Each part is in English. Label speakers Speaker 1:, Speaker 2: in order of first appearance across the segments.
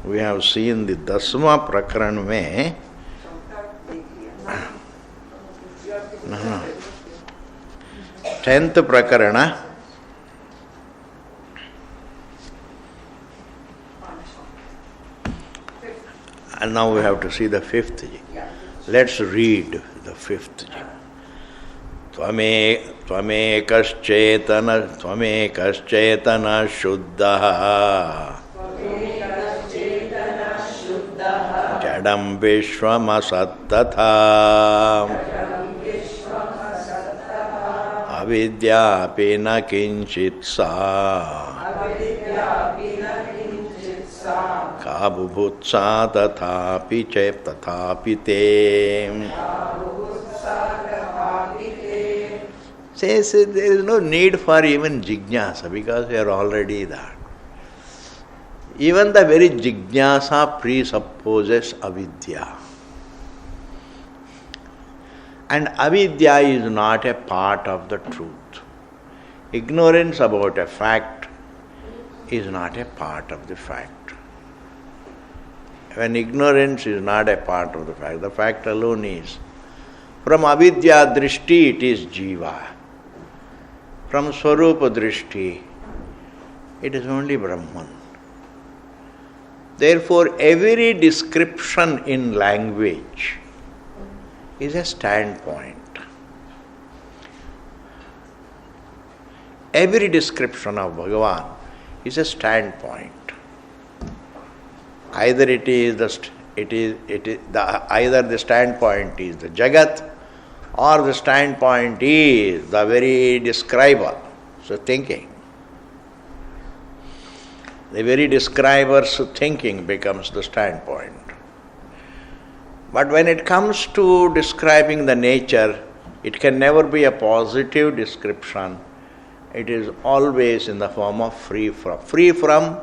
Speaker 1: we have seen the Dasma Prakaran mein, no. 10th Prakarana, and now we have to see the 5th. Let's read the 5th. Tvamekaschetana shuddha jadam vishvamasatthatha avidyapi na kinchit sa kabubhutsa tathapi te. Says there is no need for even jignasa because we are already that. Even the very jignasa presupposes avidya. And avidya is not a part of the truth. Ignorance about a fact is not a part of the fact. When ignorance is not a part of the fact alone is. From avidya drishti it is jiva. From swarupa drishti it is only Brahman. Therefore, every description in language is a standpoint. Every description of Bhagavan is a standpoint. Either either the standpoint is the Jagat, or the standpoint is the very describer, so thinking. The very describer's thinking becomes the standpoint. But when it comes to describing the nature, it can never be a positive description. It is always in the form of free from. Free from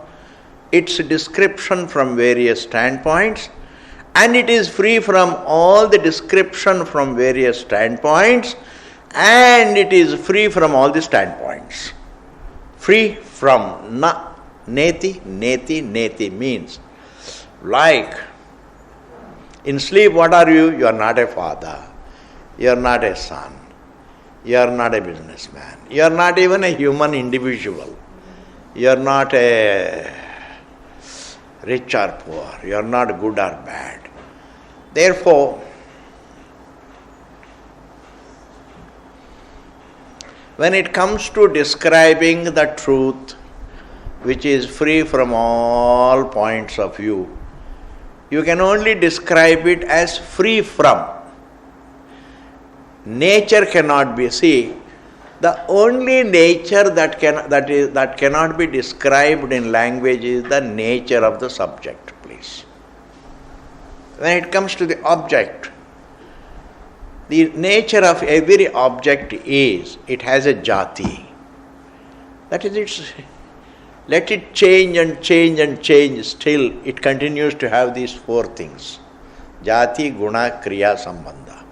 Speaker 1: its description from various standpoints, and it is free from all the description from various standpoints, and it is free from all the standpoints. Free from neti means like in sleep, what are you? You are not a father, you are not a son, you are not a businessman, you are not even a human individual, you are not a rich or poor, you are not good or bad. Therefore, when it comes to describing the truth, which is free from all points of view, you can only describe it as free from. Nature cannot be. See, the only nature that cannot be described in language is the nature of the subject, please. When it comes to the object, the nature of every object is, it has a jati. That is its. Let it change and change and change, still it continues to have these 4 things. Jati, guna, kriya, sambandha.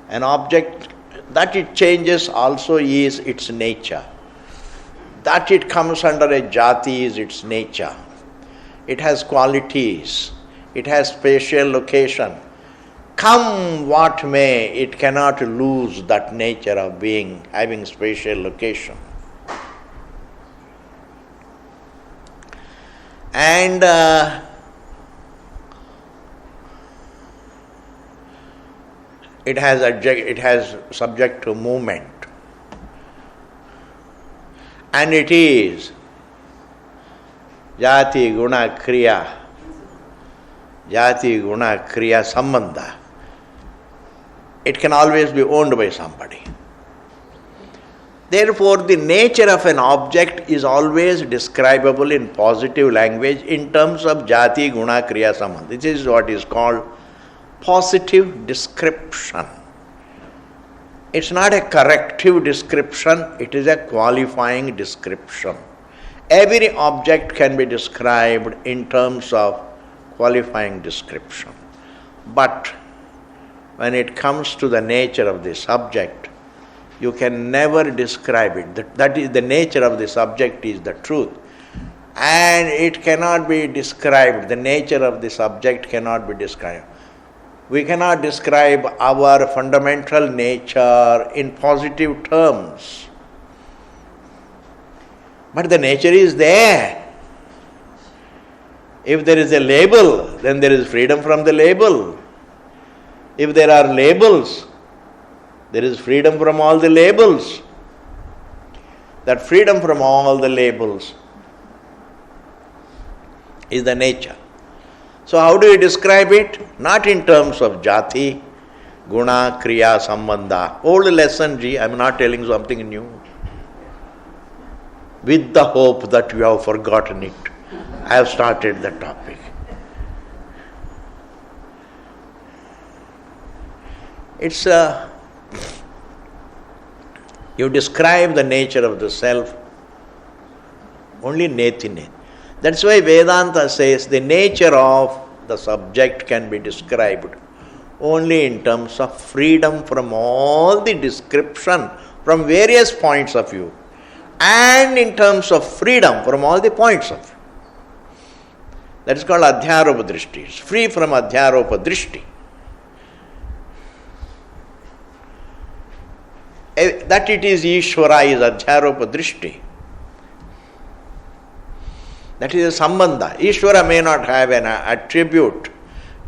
Speaker 1: An object that it changes also is its nature. That it comes under a jati is its nature. It has qualities. It has spatial location. Come what may, it cannot lose that nature of being, having spatial location. And it has subject to movement, and it is jati guna kriya sambandha. It can always be owned by somebody. Therefore, the nature of an object is always describable in positive language in terms of jati, guna, kriya, sambandha. This is what is called positive description. It's not a corrective description, it is a qualifying description. Every object can be described in terms of qualifying description. But when it comes to the nature of the subject, you can never describe it. That is the nature of the subject is the truth. and it cannot be described. The nature of the subject cannot be described. We cannot describe our fundamental nature in positive terms. But the nature is there. If there is a label, then there is freedom from the label. If there are labels, there is freedom from all the labels. That freedom from all the labels is the nature. So how do you describe it? Not in terms of jati, guna, kriya, sambandha. Old lesson, I am not telling something new. With the hope that you have forgotten it, I have started the topic. It's you describe the nature of the self only neti. That's why Vedanta says the nature of the subject can be described only in terms of freedom from all the description from various points of view, and in terms of freedom from all the points of view. That is called Adhyaropa Drishti. It's free from Adhyaropa Drishti. That it is Ishvara is Adhyaropa Drishti. That is a sambandha. Ishvara may not have an attribute.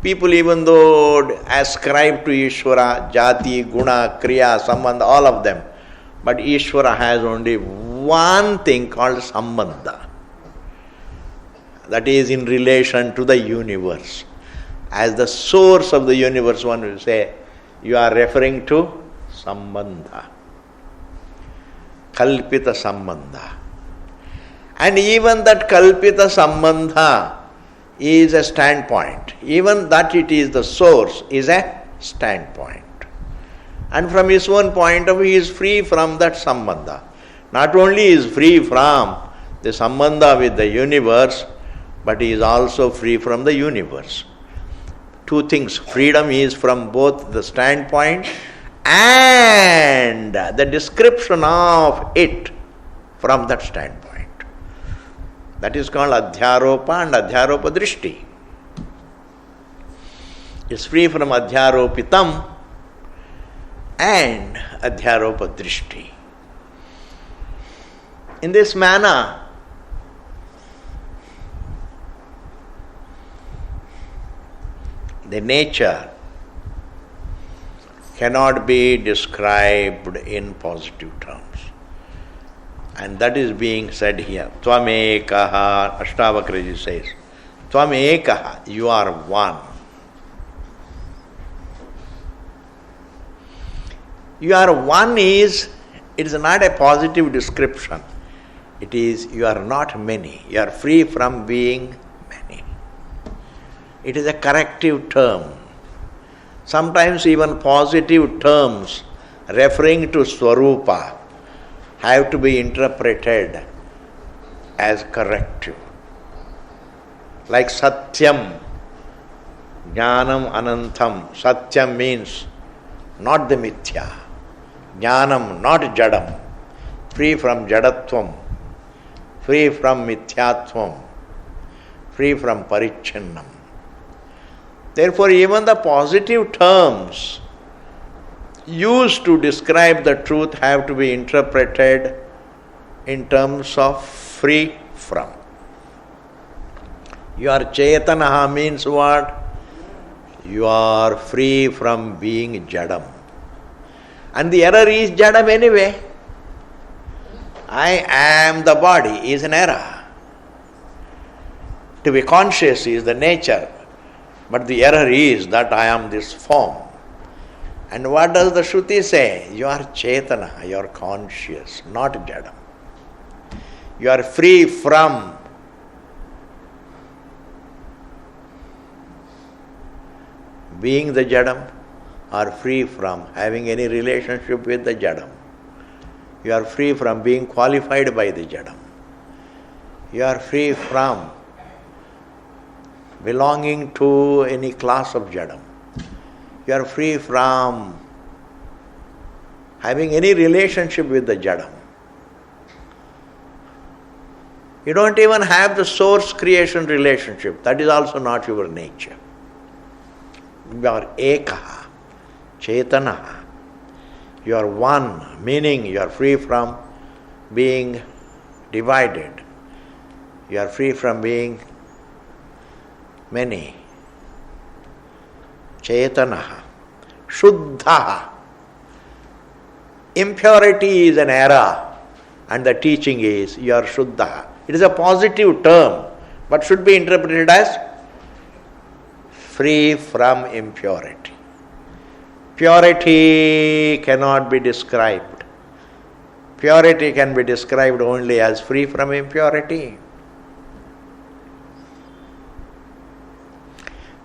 Speaker 1: People, even though ascribe to Ishvara, jati, guna, kriya, sambandha, all of them, but Ishvara has only one thing called sambandha. That is in relation to the universe. As the source of the universe, one will say, you are referring to sambandha. Kalpita sambandha. And even that kalpita sambandha is a standpoint. Even that it is the source is a standpoint. And from his own point of view, he is free from that sambandha. Not only is free from the sambandha with the universe, but he is also free from the universe. Two things. Freedom is from both the standpoint and the description of it from that standpoint. That is called Adhyaropa and Adhyaropa Drishti. It's free from Adhyaropitam and Adhyaropa Drishti. In this manner, the nature cannot be described in positive terms. And that is being said here. Tvamekaha, Ashtavakraji says, Tvamekaha, you are one. You are one it is not a positive description. It is, you are not many. You are free from being many. It is a corrective term. Sometimes even positive terms referring to Swarupa have to be interpreted as corrective. Like Satyam, Jnanam Anantam. Satyam means not the Mithya. Jnanam, not Jadam. Free from Jadatvam. Free from Mithyatvam. Free from Parichannam. Therefore, even the positive terms used to describe the truth have to be interpreted in terms of free from. You are Chetanaha means what? You are free from being Jadam. And the error is Jadam anyway. I am the body is an error. To be conscious is the nature. But the error is that I am this form. And what does the Shruti say? You are Chetana, you are conscious, not Jadam. You are free from being the Jadam, or free from having any relationship with the Jadam. You are free from being qualified by the Jadam. You are free from belonging to any class of Jadam. You are free from having any relationship with the Jadam. You don't even have the source-creation relationship. That is also not your nature. You are ekaha, chetanaha. You are one, meaning you are free from being divided. You are free from being many. Chetanaha, shuddhaha. Impurity is an error, and the teaching is you are shuddhaha. It is a positive term, but should be interpreted as free from impurity. Purity cannot be described. Purity can be described only as free from impurity.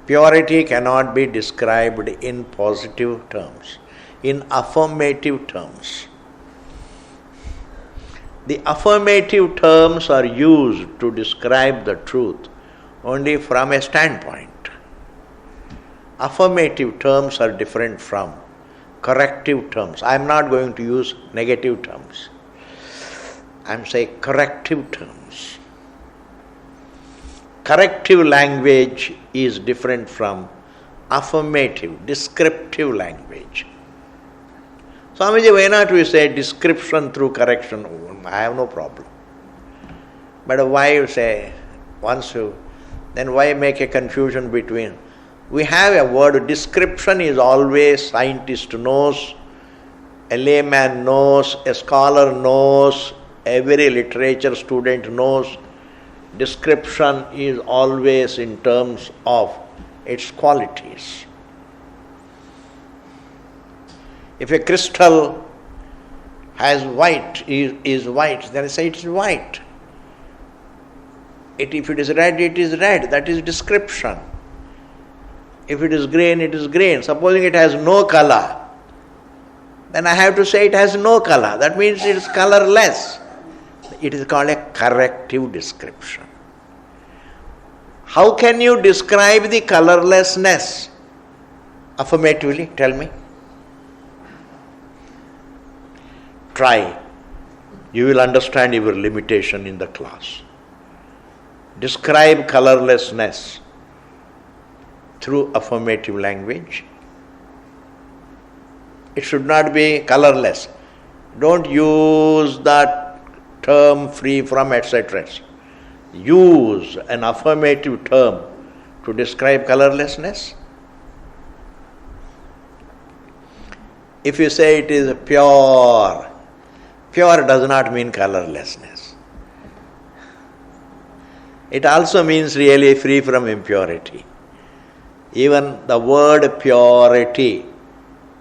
Speaker 1: Purity cannot be described in positive terms, in affirmative terms. The affirmative terms are used to describe the truth only from a standpoint. Affirmative terms are different from corrective terms. I am not going to use negative terms. I am saying corrective terms. Corrective language is different from affirmative, descriptive language. Swamiji, why not we say description through correction? I have no problem. But why you say, then why make a confusion between? We have a word, description is always scientist knows, a layman knows, a scholar knows, every literature student knows. Description is always in terms of its qualities. If a crystal has white, is white, then I say it is white. If it is red, it is red. That is description. If it is green, it is green. Supposing it has no color, then I have to say it has no color. That means it is colorless. It is called a corrective description. How can you describe the colorlessness? Affirmatively, tell me. Try. You will understand your limitation in the class. Describe colorlessness through affirmative language. It should not be colorless. Don't use that term free from etc. Use an affirmative term to describe colorlessness. If you say it is pure, pure does not mean colorlessness. It also means really free from impurity. Even the word purity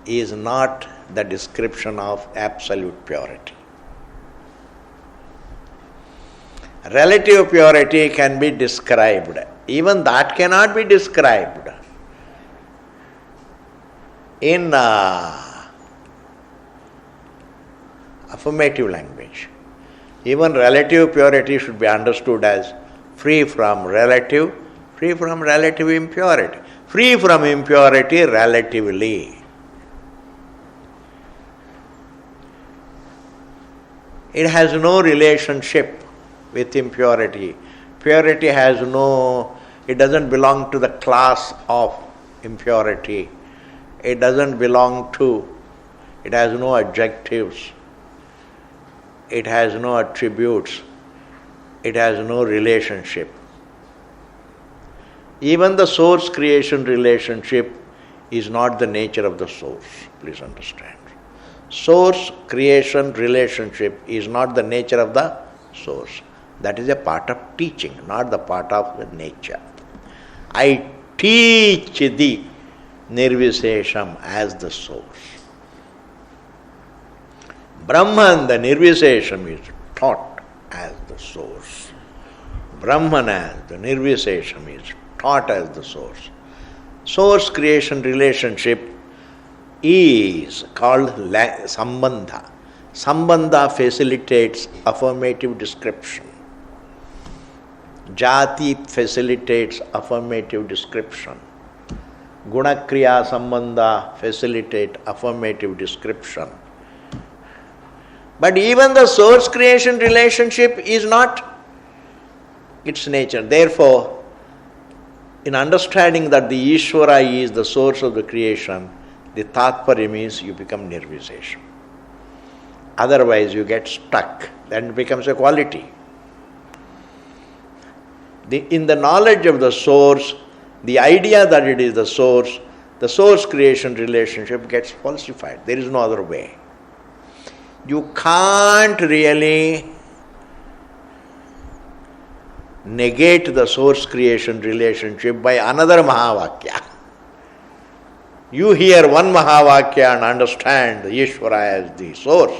Speaker 1: is not the description of absolute purity. Relative purity can be described. Even that cannot be described in affirmative language. Even relative purity should be understood as free from relative impurity. Free from impurity relatively. It has no relationship with impurity. Purity it doesn't belong to the class of impurity. It has no adjectives. It has no attributes. It has no relationship. Even the source creation relationship is not the nature of the source. Please understand. Source creation relationship is not the nature of the source. That is a part of teaching, not the part of the nature. I teach the Nirvisesham as the source. Brahman, the Nirvisesham, is taught as the source. Brahman as the Nirvisesham is taught as the source. Source creation relationship is called Sambandha. Sambandha facilitates affirmative description. Jati facilitates affirmative description. Gunakriya Sambandha facilitate affirmative description. But even the source creation relationship is not its nature. Therefore, in understanding that the Ishvara is the source of the creation, the Tatparya means you become Nirvishesha. Otherwise, you get stuck. Then it becomes a quality. In the knowledge of the source, the idea that it is the source creation relationship gets falsified. There is no other way. You can't really negate the source creation relationship by another Mahavakya. You hear one Mahavakya and understand the Ishvara as the source.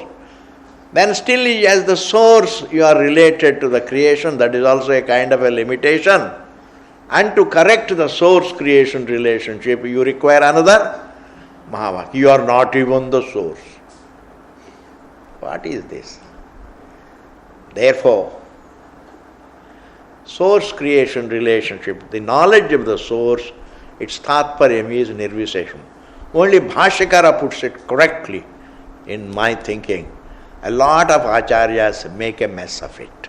Speaker 1: Then still as the source you are related to the creation, that is also a kind of a limitation. And to correct the source creation relationship, you require another Mahavakya. You are not even the source. What is this? Therefore, source creation relationship, the knowledge of the source, its Tatparya is Nirvishesham. Only Bhashyakara puts it correctly in my thinking. A lot of acharyas make a mess of it.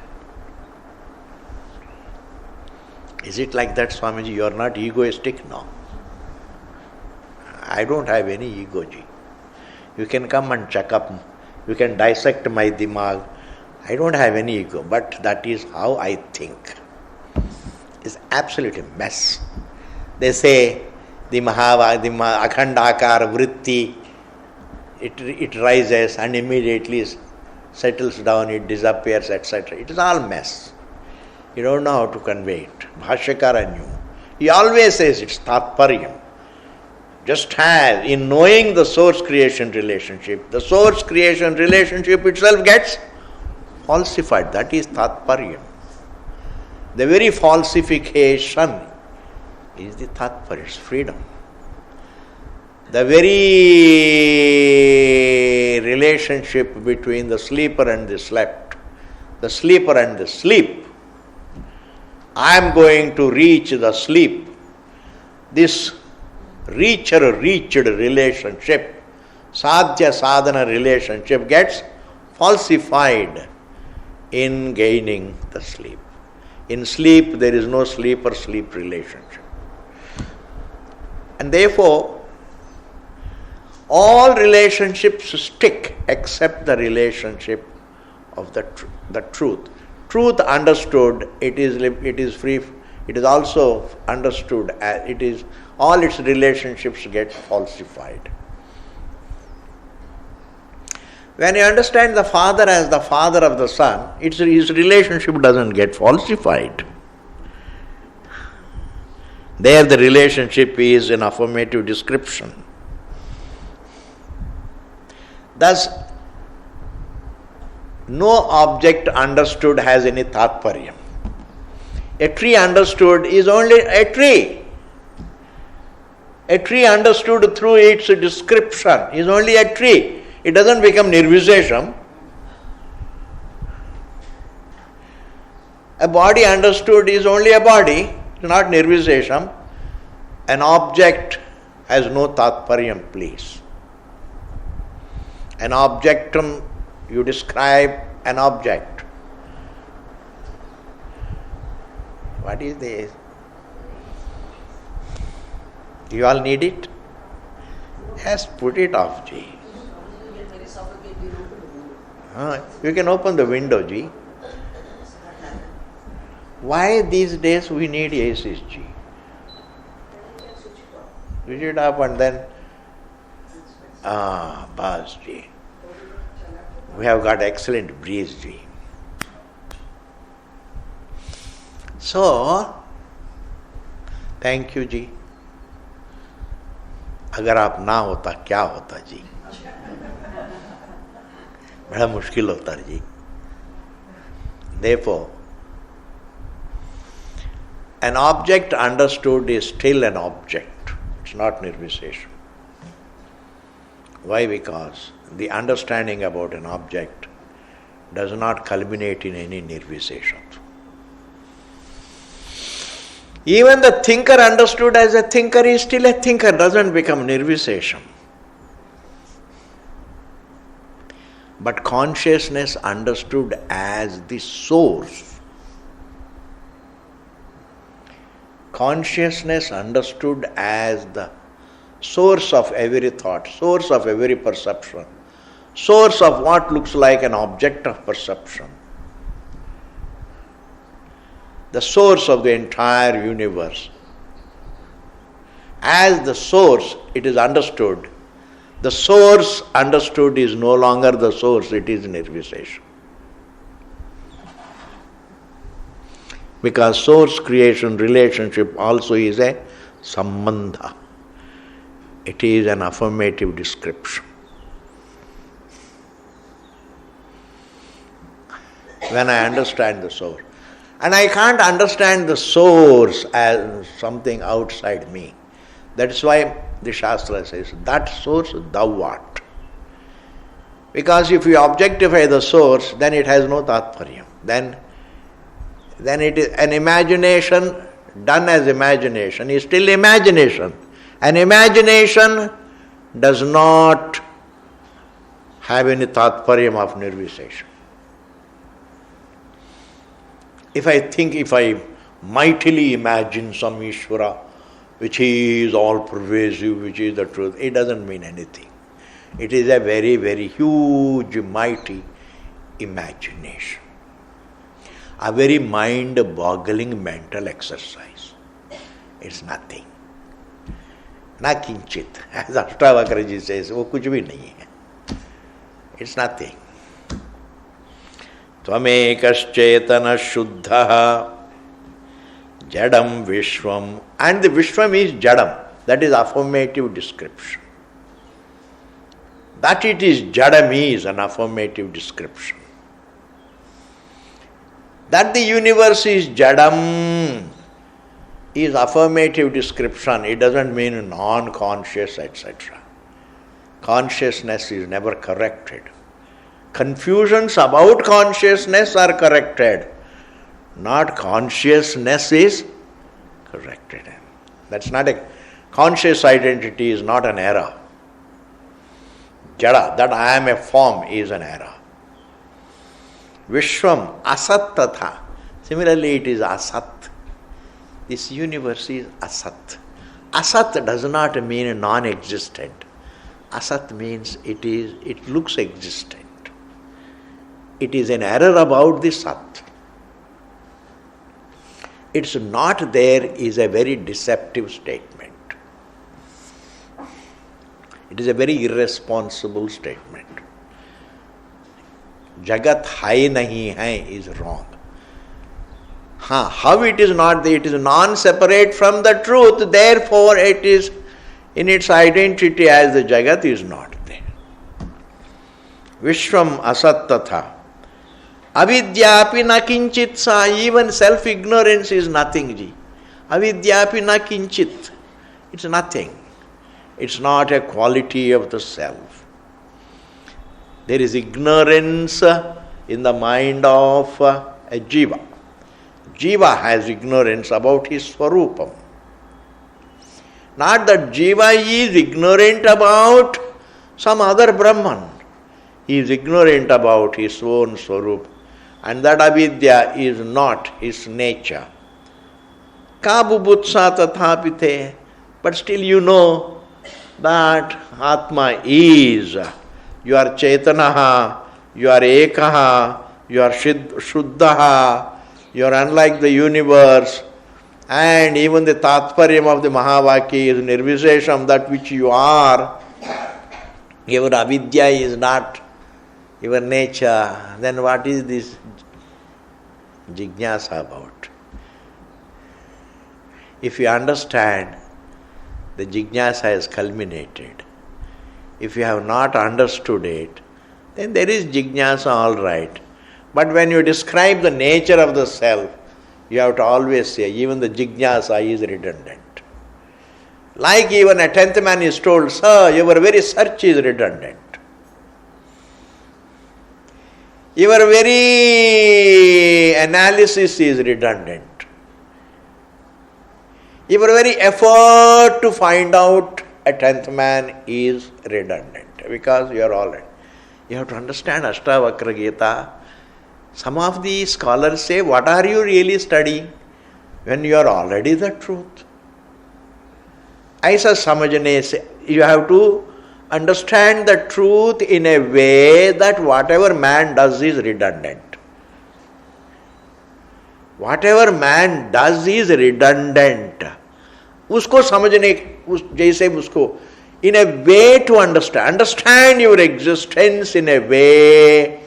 Speaker 1: Is it like that, Swamiji? You are not egoistic? No. I don't have any ego, ji. You can come and check up. You can dissect my dimag. I don't have any ego, but that is how I think. It's absolutely a mess. They say the Akhandakara Vritti, it rises and immediately settles down, it disappears, etc. It is all mess. You don't know how to convey it. Bhashyakara knew. He always says it's Tatparyam. Just as in knowing the source creation relationship, the source creation relationship itself gets falsified. That is Tatparyam. The very falsification is the Tatparya, freedom. The very relationship between the sleeper and the slept, the sleeper and the sleep. I am going to reach the sleep. This reached relationship, sadhya sadhana relationship gets falsified in gaining the sleep. In sleep, there is no sleeper-sleep relationship. And therefore, all relationships stick except the relationship of the truth. Truth understood, it is free. It is also understood as it is. All its relationships get falsified. When you understand the Father as the Father of the Son, his relationship doesn't get falsified. There the relationship is an affirmative description. Thus, no object understood has any Tatparyam. A tree understood is only a tree. A tree understood through its description is only a tree. It doesn't become Nirvishesham. A body understood is only a body, it's not Nirvishesham. An object has no Tatparyam, please. An objectum, you describe an object. What is this? You all need it? Yes, put it off, ji. You can open the window, ji. Why these days we need ACs, ji? Switch it up and then, buzz, ji. We have got excellent breeze, ji. So, thank you, ji. अगर आप ना होता क्या होता जी? बड़ा मुश्किल होता जी. Therefore, an object understood is still an object. It's not Nirvishesham. Why? Because the understanding about an object does not culminate in any Nirvishesham. Even the thinker understood as a thinker is still a thinker, doesn't become Nirvishesham. But consciousness understood as the source consciousness understood as the source of every thought, source of every perception, source of what looks like an object of perception, the source of the entire universe. As the source, it is understood. The source understood is no longer the source, it is nirvishesha. Because source creation relationship also is a sambandha. It is an affirmative description. When I understand the source. And I can't understand the source as something outside me. That is why the Shastra says, that source thou art. Because if you objectify the source, then it has no tatparyam. Then it is an imagination done as imagination is still imagination. An imagination does not have any tatparyam of nirvishesha. If I mightily imagine some Ishvara, which is all pervasive, which is the truth, it doesn't mean anything. It is a very, very huge, mighty imagination. A very mind-boggling mental exercise. It's nothing. Na kinchit. As Ashtavakra says, wo kuch bhi nahi hai. It's nothing. Tvamekaschetana shuddha jadam vishwam. And the vishwam is jadam. That is affirmative description. That it is jadam is an affirmative description. That the universe is jadam is affirmative description. It doesn't mean non-conscious, etc. Consciousness is never corrected. Confusions about consciousness are corrected. Not consciousness is corrected. That's not a conscious identity is not an error. Jada, that I am a form, is an error. Vishwam asat tatha. Similarly, it is asat. This universe is asat. Asat does not mean non-existent. Asat means it looks existent. It is an error about the sat. It's not there is a very deceptive statement. It is a very irresponsible statement. Jagat hai nahi hai is wrong. How it is not there? It is non-separate from the truth, therefore it is in its identity as the Jagat is not there. Vishwam asat tatha. Avidyapi na kinchit sa. Even self-ignorance is nothing, ji. Avidyapi na kinchit. It's nothing. It's not a quality of the self. There is ignorance in the mind of a jiva. Jiva has ignorance about his swarupam. Not that jiva is ignorant about some other Brahman. He is ignorant about his own swarup. And that avidya is not his nature. Ka bubutsa tathapite. But still you know that Atma is. You are Chaitanaha, you are Ekaha, you are Shuddhaha, you are unlike the universe, and even the Tatparyam of the Mahavakya is Nirvishesham, that which you are. Your avidya is not your nature. Then what is this jignasa about? If you understand, the jignasa has culminated. If you have not understood it, then there is jignasa, all right. But when you describe the nature of the self, you have to always say, even the jignasa is redundant. Like even a 10th man is told, sir, your very search is redundant. Your very analysis is redundant. Your very effort to find out a 10th man is redundant because you are already. You have to understand Ashtavakra Gita. Some of the scholars say, what are you really studying? when you are already the truth? ऐसा समझने से, you have to understand the truth in a way that whatever man does is redundant. Whatever man does is redundant. उसको समझने, जैसे उसको in a way to understand your existence in a way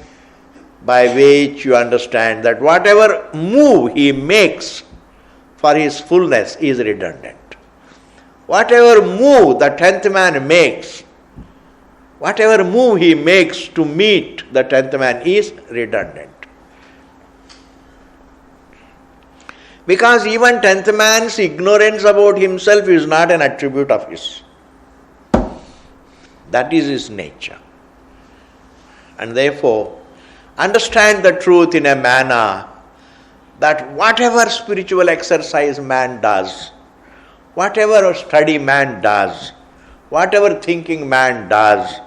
Speaker 1: by which you understand that whatever move he makes for his fullness is redundant. Whatever move the 10th man makes, whatever move he makes to meet the 10th man is redundant. Because even 10th man's ignorance about himself is not an attribute of his. That is his nature. And therefore, understand the truth in a manner that whatever spiritual exercise man does, whatever study man does, whatever thinking man does,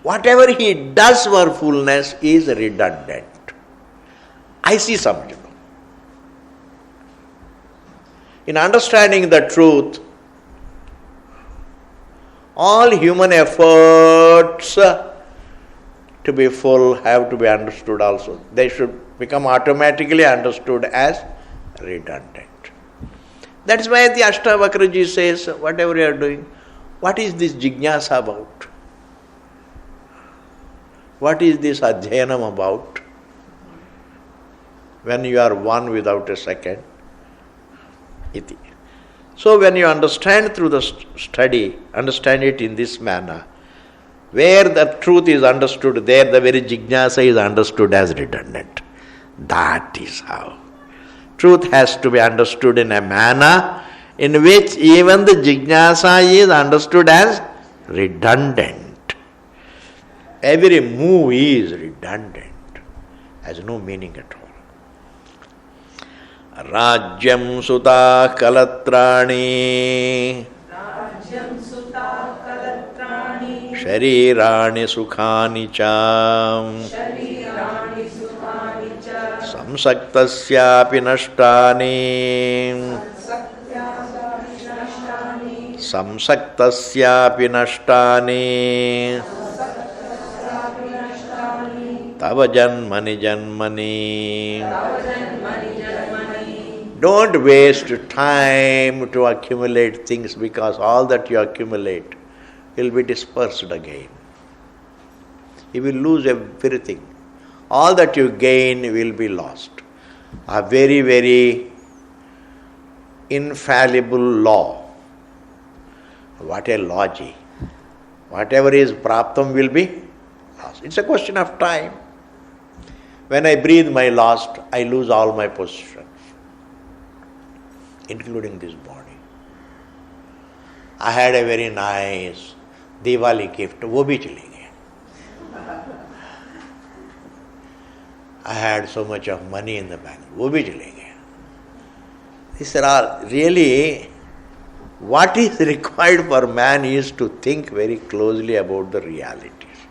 Speaker 1: whatever he does for fullness is redundant. I see something. In understanding the truth, all human efforts to be full have to be understood also. They should become automatically understood as redundant. That's why the Ashtavakra says, whatever you are doing, what is this jignasa about? What is this adhyanam about? When you are one without a second. Iti. So when you understand through the study, understand it in this manner, where the truth is understood, there the very jignasa is understood as redundant. That is how. Truth has to be understood in a manner in which even the jignasa is understood as redundant. Every move is redundant, has no meaning at all. Rajyam sutta kalatrani sharirani sukhani cha samsaktasyapi nashtani tava janmani janmani. Don't waste time to accumulate things, because all that you accumulate will be dispersed again. You will lose everything. All that you gain will be lost. A very, very infallible law. What a logic. Whatever is praptam will be lost. It's a question of time. When I breathe my last, I lose all my possessions, including this body. I had a very nice Diwali gift, wo bhi chali gaya. I had so much of money in the bank, wo bhi chali gaya. These are all really, what is required for man is to think very closely about the realities,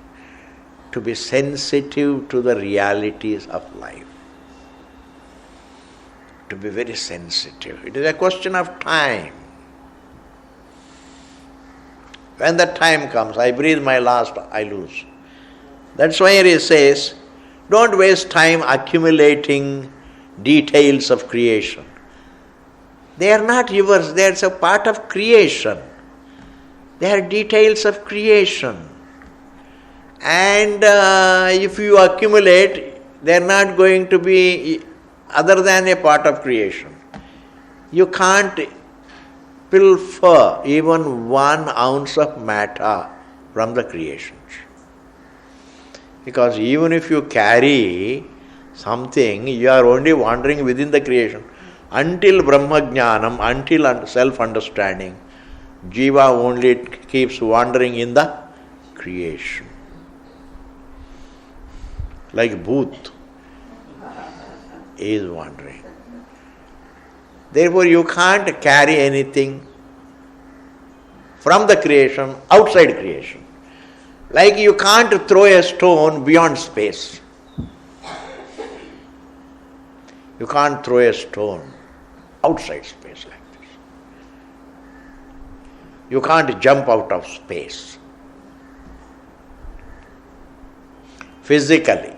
Speaker 1: to be sensitive to the realities of life. To be very sensitive. It is a question of time. When the time comes, I breathe my last, I lose. That's why he says, don't waste time accumulating details of creation. They are not yours, they are a part of creation. They are details of creation. And if you accumulate, they are not going to be other than a part of creation. You can't pilfer even 1 ounce of matter from the creation. Because even if you carry something, you are only wandering within the creation. Until Brahmajnanam, until self-understanding, Jiva only keeps wandering in the creation. Like Bhoot is wandering. Therefore, you can't carry anything from the creation outside creation. Like you can't throw a stone beyond space. You can't throw a stone outside space like this. You can't jump out of space. Physically.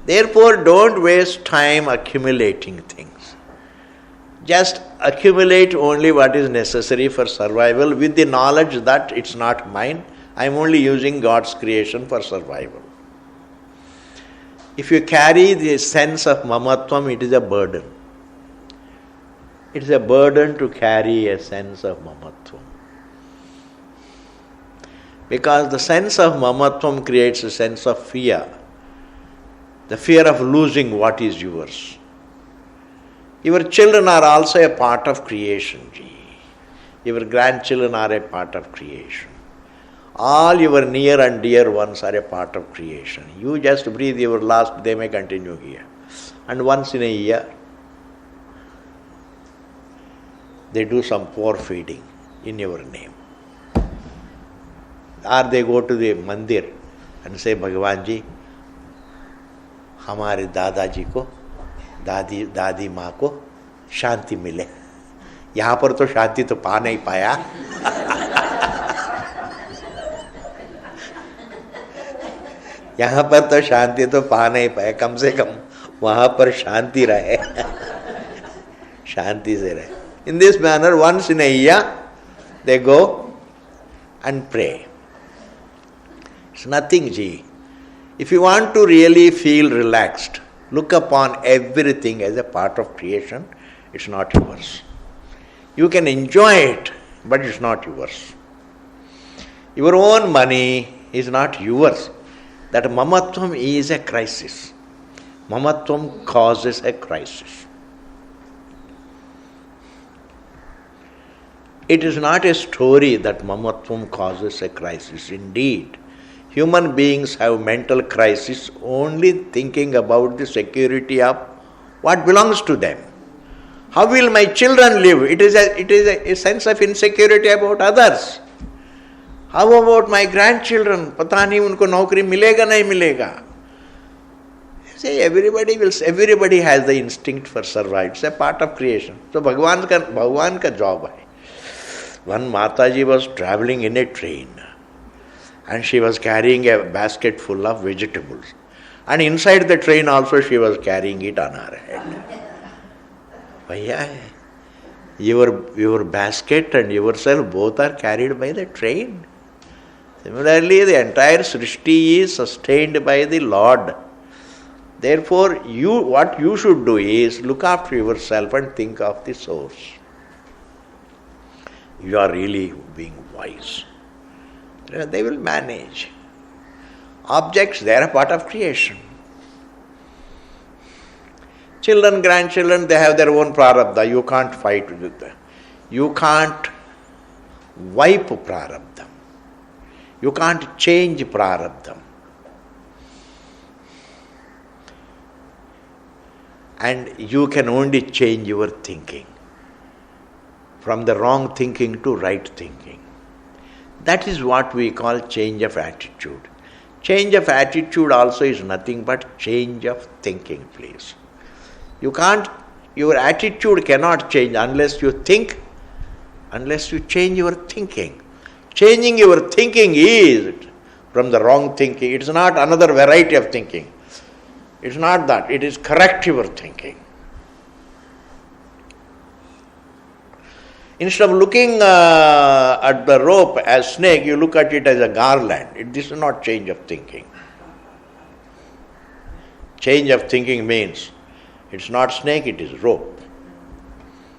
Speaker 1: Therefore, don't waste time accumulating things. Just accumulate only what is necessary for survival with the knowledge that it's not mine. I am only using God's creation for survival. If you carry the sense of mamatvam, it is a burden. It is a burden to carry a sense of mamatvam. Because the sense of mamatvam creates a sense of fear. The fear of losing what is yours. Your children are also a part of creation. Your grandchildren are a part of creation. All your near and dear ones are a part of creation. You just breathe your last, they may continue here. And once in a year, they do some poor feeding in your name. Or they go to the mandir and say, Bhagavan ji, हमारे दादाजी को दादी माँ को शांति मिले. यहाँ पर तो शांति तो पा नहीं पाया. यहाँ पर तो शांति तो पा नहीं पाया. कम से कम वहाँ पर शांति रहे. शांति से रहे. In this manner, once in a year, they go and pray. It's nothing, ji. If you want to really feel relaxed, look upon everything as a part of creation. It's not yours. You can enjoy it, but it's not yours. Your own money is not yours. That mamatvam is a crisis. Mamatvam causes a crisis. It is not a story that mamatvam causes a crisis. Indeed, human beings have mental crisis only thinking about the security of what belongs to them. How will my children live? It is a sense of insecurity about others. How about my grandchildren? Pata nahi unko naukri milega nahi milega. See, everybody has the instinct for survival. It's a part of creation. So Bhagwan ka job hai. One Mataji was traveling in a train and she was carrying a basket full of vegetables. And inside the train also she was carrying it on her head. Bhaiya, your basket and yourself both are carried by the train. Similarly, the entire Srishti is sustained by the Lord. Therefore, what you should do is look after yourself and think of the source. You are really being wise. They will manage. Objects, they are a part of creation. Children, grandchildren, they have their own prarabdha. You can't fight with them. You can't wipe prarabdha. You can't change prarabdha. And you can only change your thinking. From the wrong thinking to right thinking. That is what we call change of attitude. Change of attitude also is nothing but change of thinking, please. Your attitude cannot change unless you think, unless you change your thinking. Changing your thinking is from the wrong thinking. It is not another variety of thinking. It's not that. It is correct your thinking. Instead of looking at the rope as snake, you look at it as a garland. This is not change of thinking. Change of thinking means it's not snake, it is rope.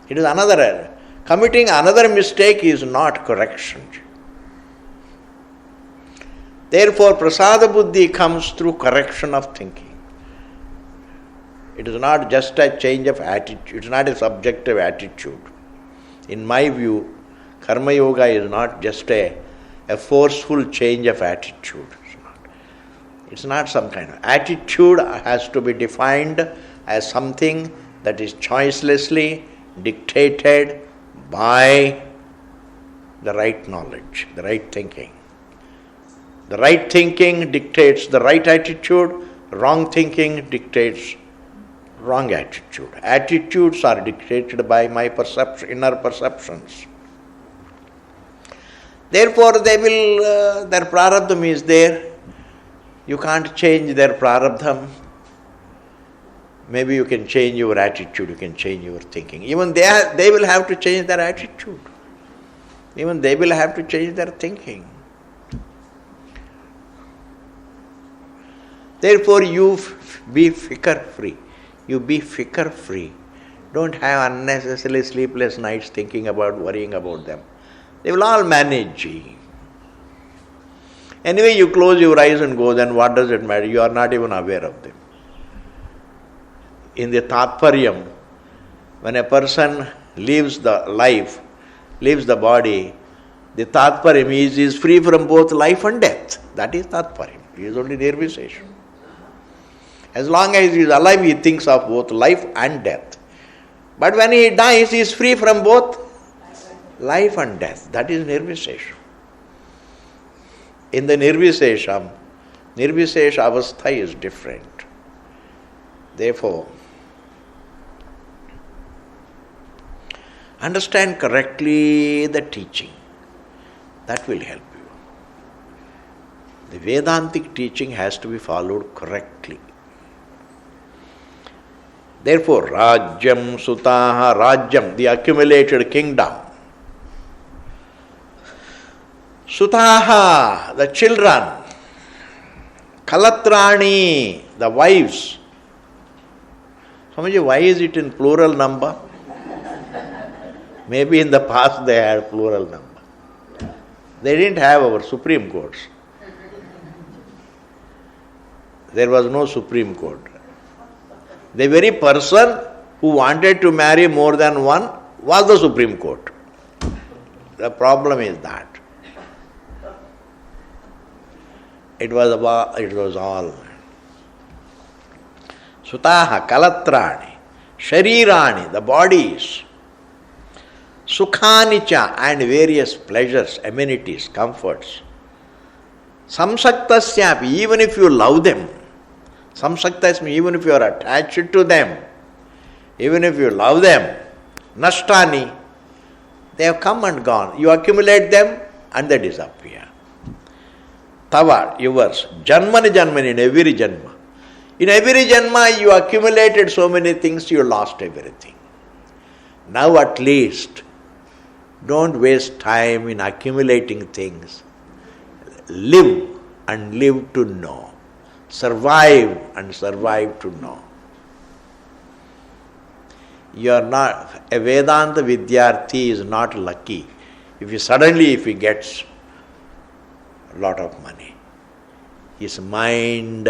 Speaker 1: It is another error. Committing another mistake is not correction. Therefore, prasada buddhi comes through correction of thinking. It is not just a change of attitude. It is not a subjective attitude. In my view, karma yoga is not just a forceful change of attitude. It's not some kind of attitude has to be defined as something that is choicelessly dictated by the right knowledge, the right thinking. The right thinking dictates the right attitude, wrong thinking dictates Wrong attitude. Attitudes are dictated by my inner perceptions. Therefore, their prarabdham is there. You can't change their prarabdham. Maybe you can change your attitude, you can change your thinking. Even they will have to change their attitude. Even they will have to change their thinking. Therefore, you be fikr-free. You be fikr-free. Don't have unnecessarily sleepless nights thinking about, worrying about them. They will all manage. Anyway, you close your eyes and go, then what does it matter? You are not even aware of them. In the Tatparyam, when a person leaves the life, leaves the body, the Tatparyam is free from both life and death. That is Tatparyam. He is only Nirvishesha. As long as he is alive, he thinks of both life and death. But when he dies, he is free from both life and death. That is Nirvishesha. In the Nirvishesha avastha is different. Therefore, understand correctly the teaching. That will help you. The Vedantic teaching has to be followed correctly. Therefore, Rajyam Sutaha, Rajyam, the accumulated kingdom. Sutaha, the children. Kalatrani, the wives. Swamiji, why is it in plural number? Maybe in the past they had plural number. They didn't have our Supreme Courts. There was no Supreme Court. The very person who wanted to marry more than one was the Supreme Court. The problem is that. It was all. Sutaha, Kalatrani, Sharirani, the bodies, Sukhanicha, and various pleasures, amenities, comforts. Samsaktasyapi, even if you love them, Samsaktasmi, even if you are attached to them, even if you love them, Nashtani, they have come and gone. You accumulate them and they disappear. Tava, yours, Janmani Janmani, in every Janma. In every Janma you accumulated so many things, you lost everything. Now at least, don't waste time in accumulating things. Live and live to know. Survive and survive to know. You are not, a Vedanta Vidyarthi is not lucky if he gets a lot of money. His mind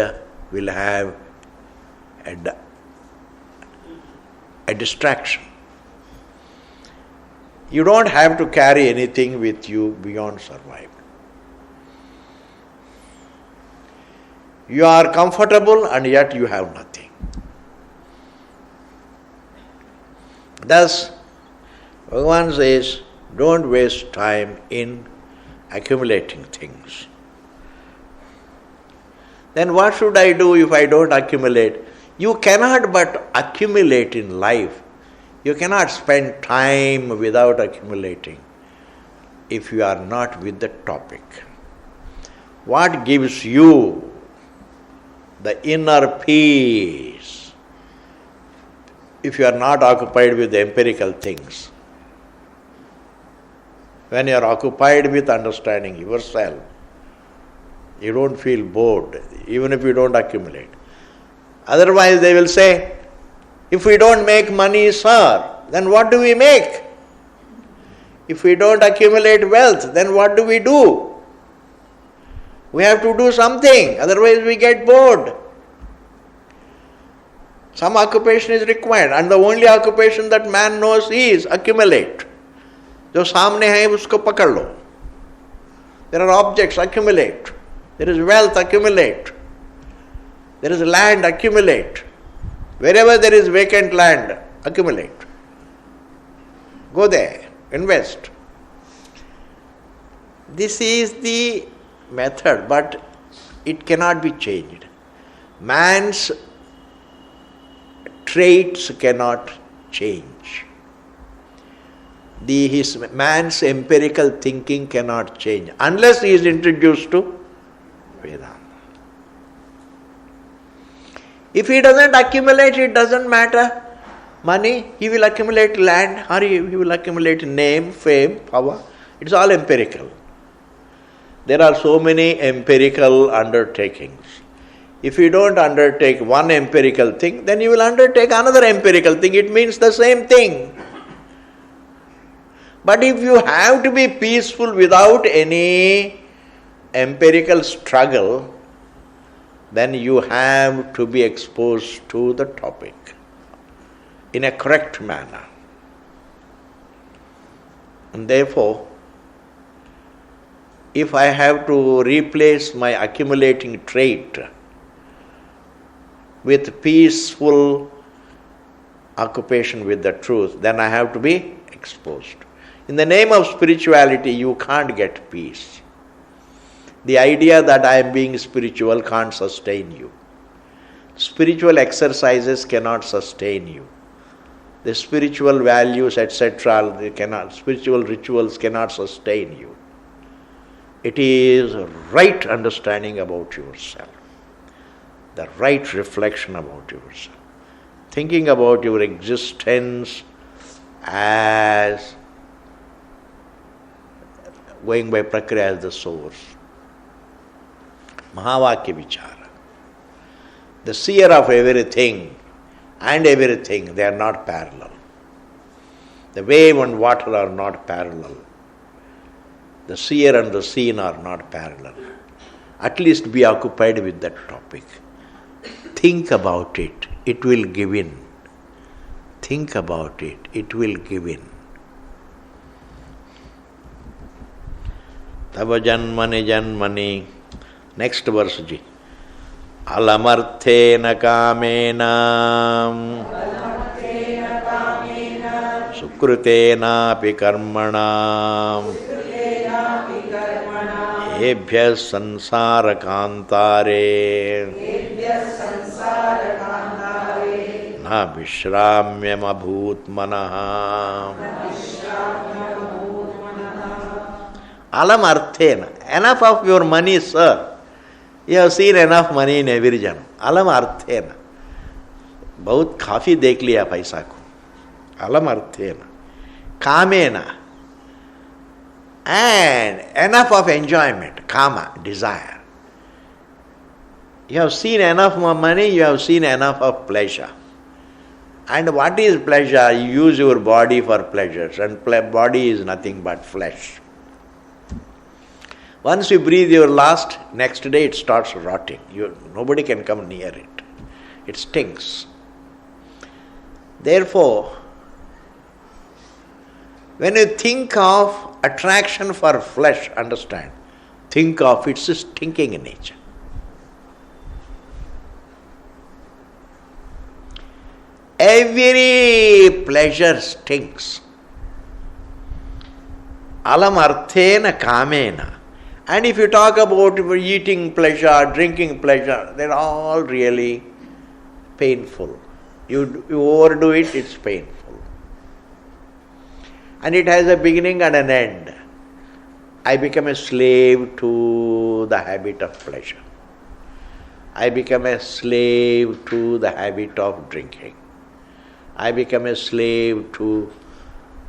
Speaker 1: will have a distraction. You don't have to carry anything with you beyond survival. You are comfortable and yet you have nothing. Thus, Bhagavan says, don't waste time in accumulating things. Then what should I do if I don't accumulate? You cannot but accumulate in life. You cannot spend time without accumulating if you are not with the topic. What gives you the inner peace if you are not occupied with the empirical things? When you are occupied with understanding yourself, you don't feel bored, even if you don't accumulate. Otherwise they will say, if we don't make money, sir, then what do we make? If we don't accumulate wealth, then what do we do? We have to do something, otherwise we get bored. Some occupation is required, and the only occupation that man knows is accumulate. जो सामने है उसको पकड़ लो. There are objects, accumulate. There is wealth, accumulate. There is land, accumulate. Wherever there is vacant land, accumulate. Go there, invest. This is the method, but it cannot be changed. Man's traits cannot change. His man's empirical thinking cannot change unless he is introduced to Vedanta. If he doesn't accumulate, it doesn't matter. Money, he will accumulate land, or he will accumulate name, fame, power. It's all empirical. There are so many empirical undertakings. If you don't undertake one empirical thing, then you will undertake another empirical thing. It means the same thing. But if you have to be peaceful without any empirical struggle, then you have to be exposed to the topic in a correct manner. And therefore, if I have to replace my accumulating trait with peaceful occupation with the truth, then I have to be exposed. In the name of spirituality, you can't get peace. The idea that I am being spiritual can't sustain you. Spiritual exercises cannot sustain you. The spiritual values, etc., spiritual rituals cannot sustain you. It is right understanding about yourself, the right reflection about yourself, thinking about your existence as going by Prakriya as the source. Mahavakya Vichara. The seer of everything and everything, they are not parallel. The wave and water are not parallel. The seer and the seen are not parallel. At least be occupied with that topic. Think about it, it will give in. Think about it, it will give in. Tava janmani janmani. Next verse ji. Alamarthena kamena sukrutena api karmana ebhyas sansara kantare na vishramyam abhut manaha. Alamarthena. Enough of your money, sir. You have seen enough money in every janam. Alam arthena. बहुत काफी देख लिया पैसा को. Alam arthena. Kamena. And enough of enjoyment. Kama, desire. You have seen enough money, you have seen enough of pleasure. And what is pleasure? You use your body for pleasures, and body is nothing but flesh. Once you breathe your last, next day it starts rotting. Nobody can come near it. It stinks. Therefore, when you think of attraction for flesh, understand, think of its stinking nature. Every pleasure stinks. Alam arthena kamena. And if you talk about eating pleasure, drinking pleasure, they're all really painful. You overdo it, it's painful. And it has a beginning and an end. I become a slave to the habit of pleasure. I become a slave to the habit of drinking. I become a slave to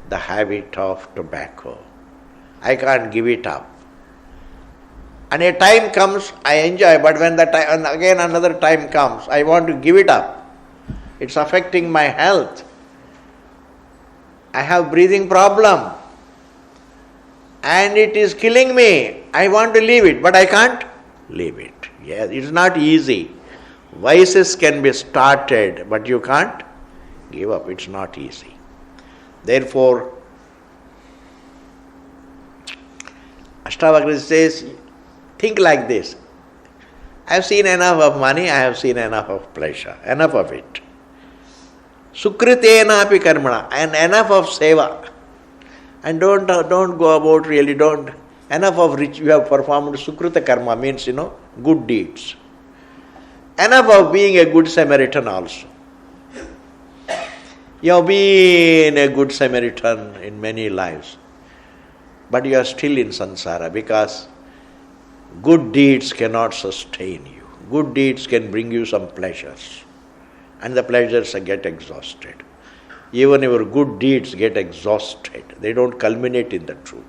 Speaker 1: the habit of tobacco. I can't give it up. And a time comes, I enjoy, but when the time, and again another time comes, I want to give it up. It's affecting my health. I have breathing problem. And it is killing me. I want to leave it, but I can't leave it. Yes, it's not easy. Vices can be started, but you can't give up. It's not easy. Therefore, Ashtavakra says, think like this. I have seen enough of money, I have seen enough of pleasure, enough of it. Sukritena api karmana, and enough of seva. And don't go about really, enough of rich, you have performed sukrita karma, means, good deeds. Enough of being a good Samaritan also. You have been a good Samaritan in many lives, but you are still in samsara because good deeds cannot sustain you. Good deeds can bring you some pleasures, and the pleasures get exhausted. Even your good deeds get exhausted. They don't culminate in the truth.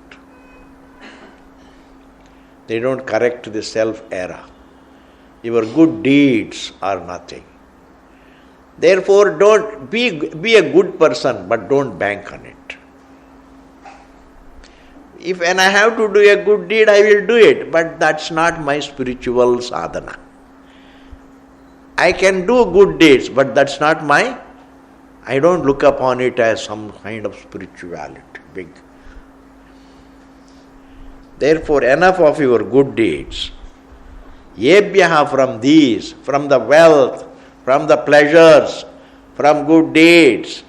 Speaker 1: They don't correct the self-error. Your good deeds are nothing. Therefore, don't be a good person, but don't bank on it. If when I have to do a good deed, I will do it, but that's not my spiritual sadhana. I can do good deeds, but that's not I don't look upon it as some kind of spirituality, big. Therefore, enough of your good deeds. Yebhyaha, from these, from the wealth, from the pleasures, from good deeds.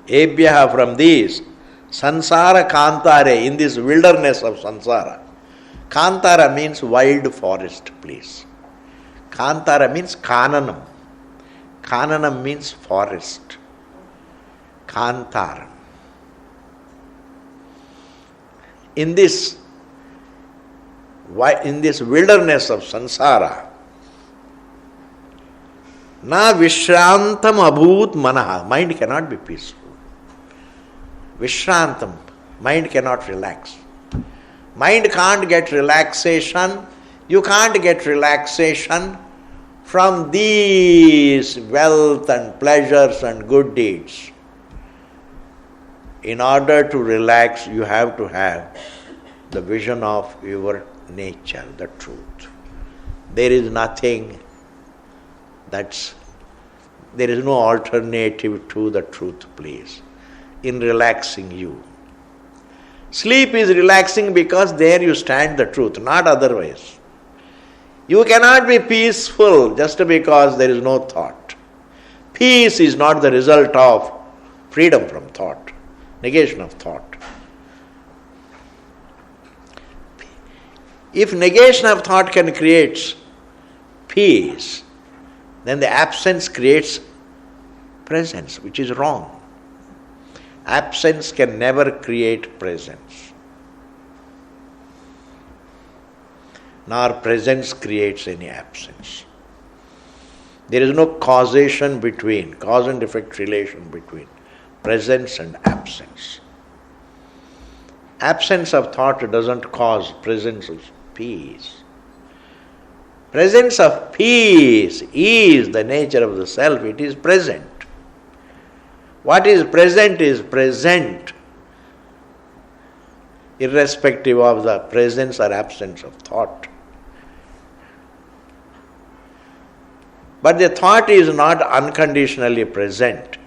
Speaker 1: Yebhyaha, from these. Sansara kantare, in this wilderness of sansara. Kantara means wild forest place. Kantara means kananam. Kananam means forest. Kantaram. In this wilderness of sansara, na vishrantam abhut manaha, mind cannot be peaceful. Vishrantam, mind cannot relax. Mind can't get relaxation. You can't get relaxation from these wealth and pleasures and good deeds. In order to relax, you have to have the vision of your nature, the truth. There is nothing there is no alternative to the truth, please, in relaxing you. Sleep is relaxing because there you stand the truth, not otherwise. You cannot be peaceful just because there is no thought. Peace is not the result of freedom from thought, negation of thought. If negation of thought can create peace, then the absence creates presence, which is wrong. Absence can never create presence. Nor presence creates any absence. There is no causation between, cause and effect relation between presence and absence. Absence of thought doesn't cause presence of peace. Presence of peace is the nature of the self. It is present. What is present, irrespective of the presence or absence of thought. But the thought is not unconditionally present.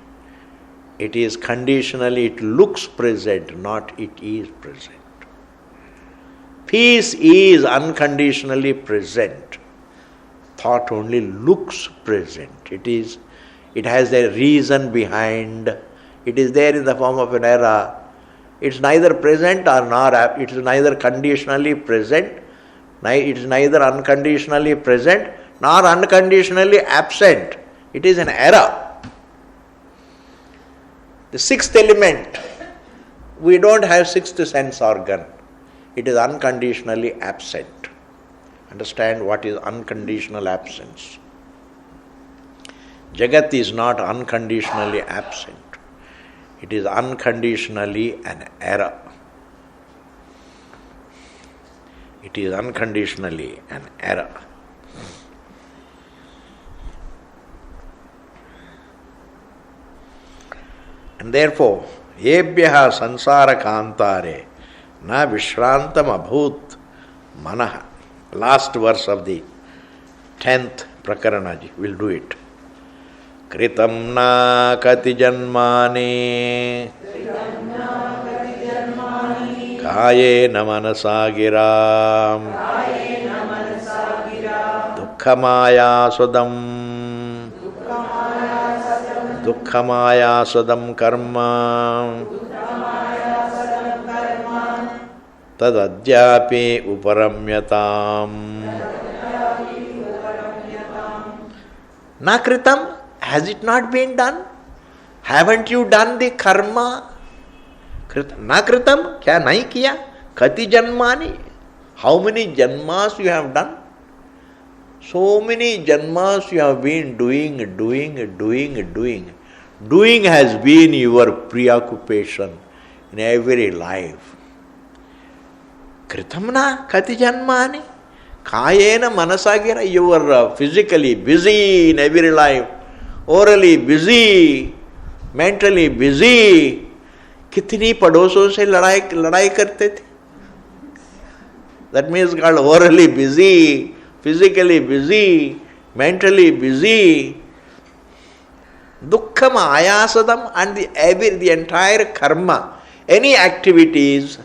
Speaker 1: It is conditionally, it looks present, not it is present. Peace is unconditionally present. Thought only looks present. It has a reason behind. It is there in the form of an error. It's neither present or not. It is neither conditionally present. It is neither unconditionally present nor unconditionally absent. It is an error. The sixth element, we don't have sixth sense organ. It is unconditionally absent. Understand what is unconditional absence. Jagat is not unconditionally absent. It is unconditionally an error. It is unconditionally an error. And therefore, yebhyaha sansara kantare na vishrantam abhut manaha. Last verse of the 10th Prakaranaji. We'll do it. Kritam na kati janmane kayena manasa giram dukkhamaya swadam karma tadadhyapi uparamyatam. Na kritam, Has it not been done? Haven't you done the karma? Na kritam? Kya nahi kiya? Kati janmani? How many janmas you have done? So many janmas you have been doing. Doing has been your preoccupation in every life. Kritamna kati janmani? Kayena manasagira, you are physically busy in every life, orally busy, mentally busy. कितनी पड़ोसों से लड़ाई करते थे? That means called orally busy, physically busy, mentally busy. Dukkham ayasadam, and the entire karma, any activities,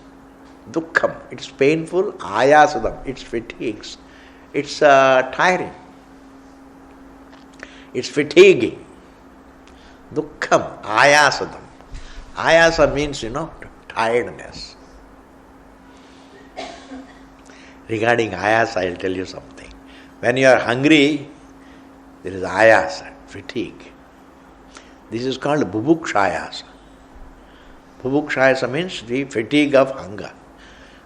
Speaker 1: dukkham, it's painful, ayasadam, it's fatigues, it's tiring, it's fatiguing. Dukkham, ayasadam. Ayasa means, tiredness. Regarding ayasa, I'll tell you something. When you are hungry, there is ayasa, fatigue. This is called bubukshayasa. Bubukshayasa means the fatigue of hunger.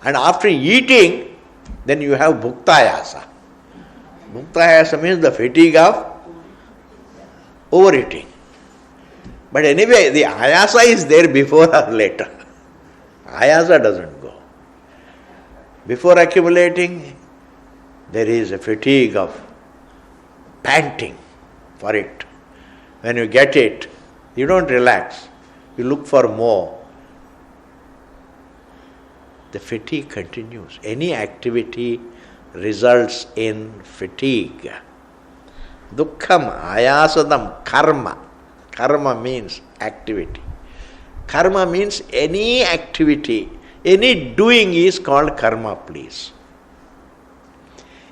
Speaker 1: And after eating, then you have bhuktayasa. Bhuktayasa means the fatigue of overeating. But anyway, the ayasa is there before or later. Ayasa doesn't go. Before accumulating, there is a fatigue of panting for it. When you get it, you don't relax. You look for more. The fatigue continues. Any activity results in fatigue. Dukkham, ayasadam, karma. Karma means activity. Karma means any activity, any doing is called karma, please.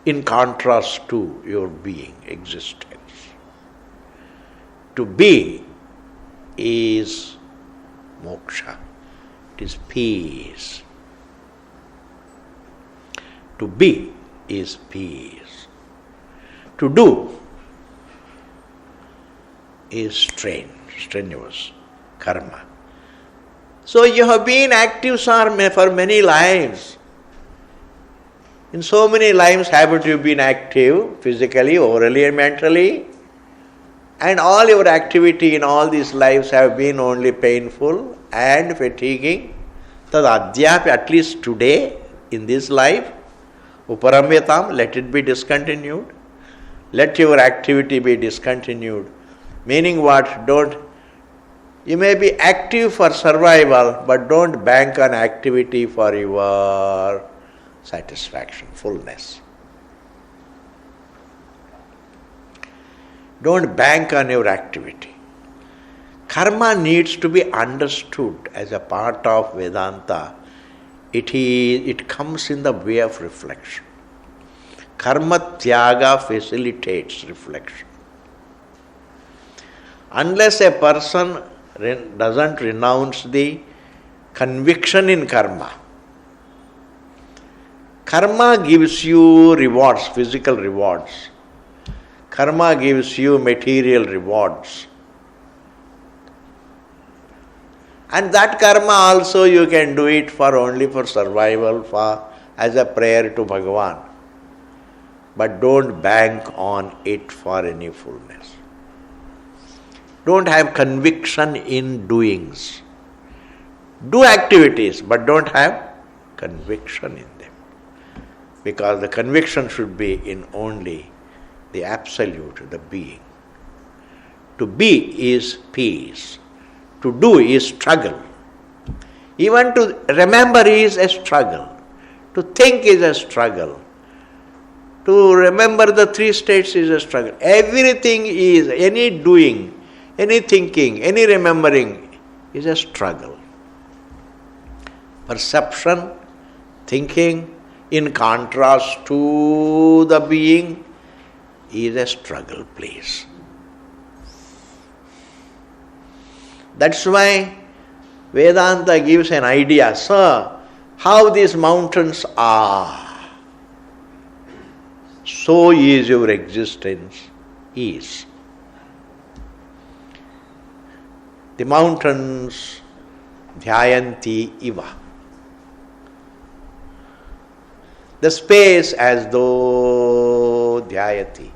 Speaker 1: In contrast to your being, existence. To be is moksha. It is peace. To be is peace. To do is strenuous, karma. So you have been active, sir, for many lives. In so many lives haven't you been active, physically, orally and mentally? And all your activity in all these lives have been only painful and fatiguing. Tad adhyapi, at least today, in this life, uparamyatam, let it be discontinued. Let your activity be discontinued. Meaning what? You may be active for survival, but don't bank on activity for your satisfaction, fullness. Don't bank on your activity. Karma needs to be understood as a part of Vedanta. It comes in the way of reflection. Karma tyaga facilitates reflection. Unless a person doesn't renounce the conviction in karma, karma gives you rewards, physical rewards. Karma gives you material rewards. And that karma also you can do it only for survival, as a prayer to Bhagavan. But don't bank on it for any fullness. Don't have conviction in doings. Do activities, but don't have conviction in them. Because the conviction should be in only the absolute, the being. To be is peace. To do is struggle. Even to remember is a struggle. To think is a struggle. To remember the three states is a struggle. Everything is, any doing, any thinking, any remembering is a struggle. Perception, thinking, in contrast to the being, is a struggle place. That's why Vedanta gives an idea, sir, how these mountains are, so is your existence is. The mountains dhyayanti iva. The space as though dhyayati.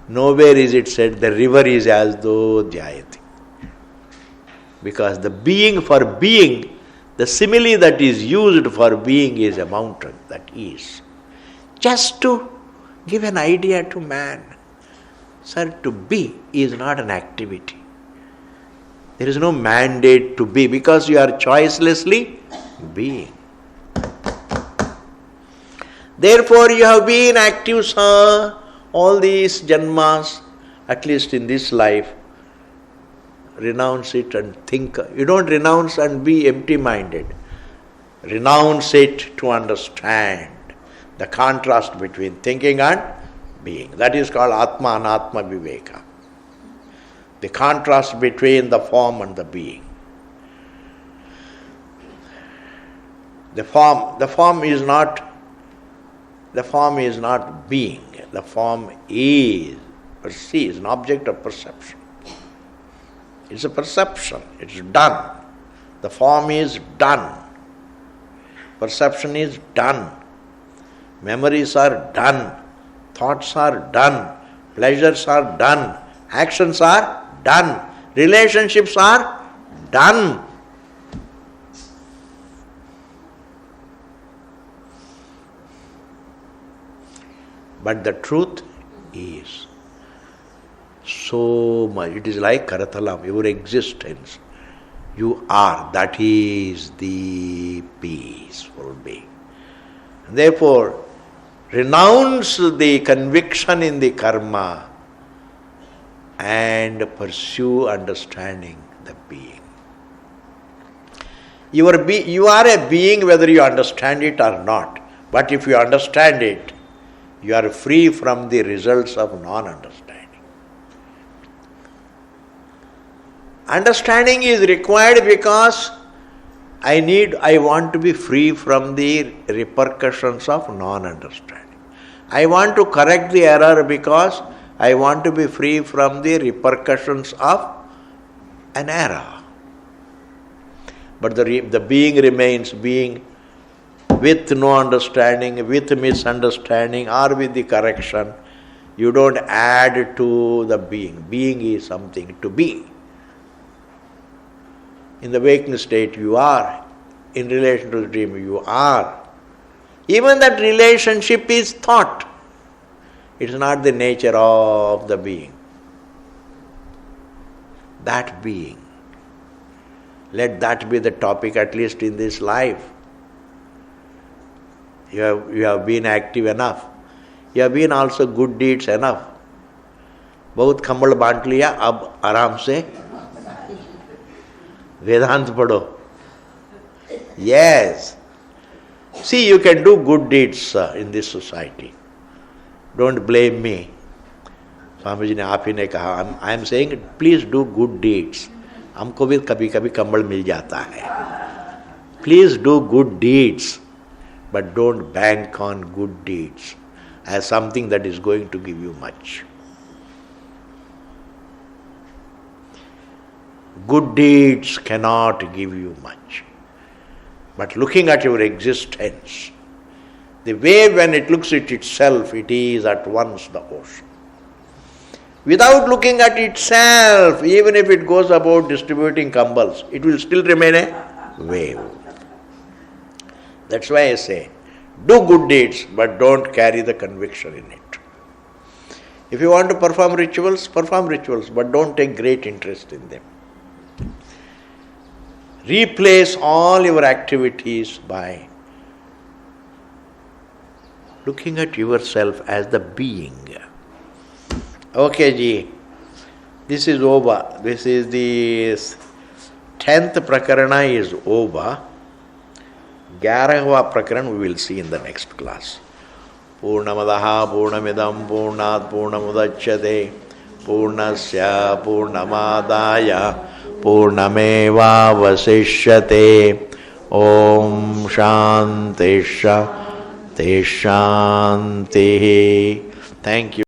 Speaker 1: Nowhere is it said the river is as though dhyayati. Because the being for being, the simile that is used for being is a mountain, that is. Just to give an idea to man. Sir, to be is not an activity. There is no mandate to be because you are choicelessly being. Therefore you have been active, sir, all these janmas, at least in this life. Renounce it and think. You don't renounce and be empty-minded. Renounce it to understand the contrast between thinking and being. That is called Atma Anatma Viveka. The contrast between the form and the being. The form is not being. The form is an object of perception. It's a perception. It's done. The form is done. Perception is done. Memories are done. Thoughts are done. Pleasures are done. Actions are done. Relationships are done. But the truth is so much. It is like Karatalam, your existence. You are. That is the peaceful being. Therefore, renounce the conviction in the karma and pursue understanding the being. You are a being whether you understand it or not. But if you understand it, you are free from the results of non-understanding. Understanding is required because I want to be free from the repercussions of non-understanding. I want to correct the error because I want to be free from the repercussions of an error. But the being remains being with no understanding, with misunderstanding or with the correction. You don't add to the being. Being is something to be. In the waking state you are. In relation to the dream you are. Even that relationship is thought. It is not the nature of the being. That being. Let that be the topic at least in this life. You have been active enough. You have been also good deeds enough. बहुत खम्बल बांट लिया, अब आराम से वेदांत पढ़ो. Yes. See, you can do good deeds in this society. Don't blame me. Swami ji ने आप ही ने कहा. I am saying, please do good deeds. हमको भी कभी कभी कंबल मिल जाता है. Please do good deeds, but don't bank on good deeds as something that is going to give you much. Good deeds cannot give you much. But looking at your existence, the wave when it looks at itself, it is at once the ocean. Without looking at itself, even if it goes about distributing kambals, it will still remain a wave. That's why I say, do good deeds, but don't carry the conviction in it. If you want to perform rituals, but don't take great interest in them. Replace all your activities by looking at yourself as the being. Okay, ji. This is over. This is the 10th prakarana is over. 11th prakarana we will see in the next class. Purnamadaha Purnamidam Purnat Purnamudachyate Purnasya Purnamadaya Purnameva Vasishyate. Om Shanti Shanti Shanti. Thank you.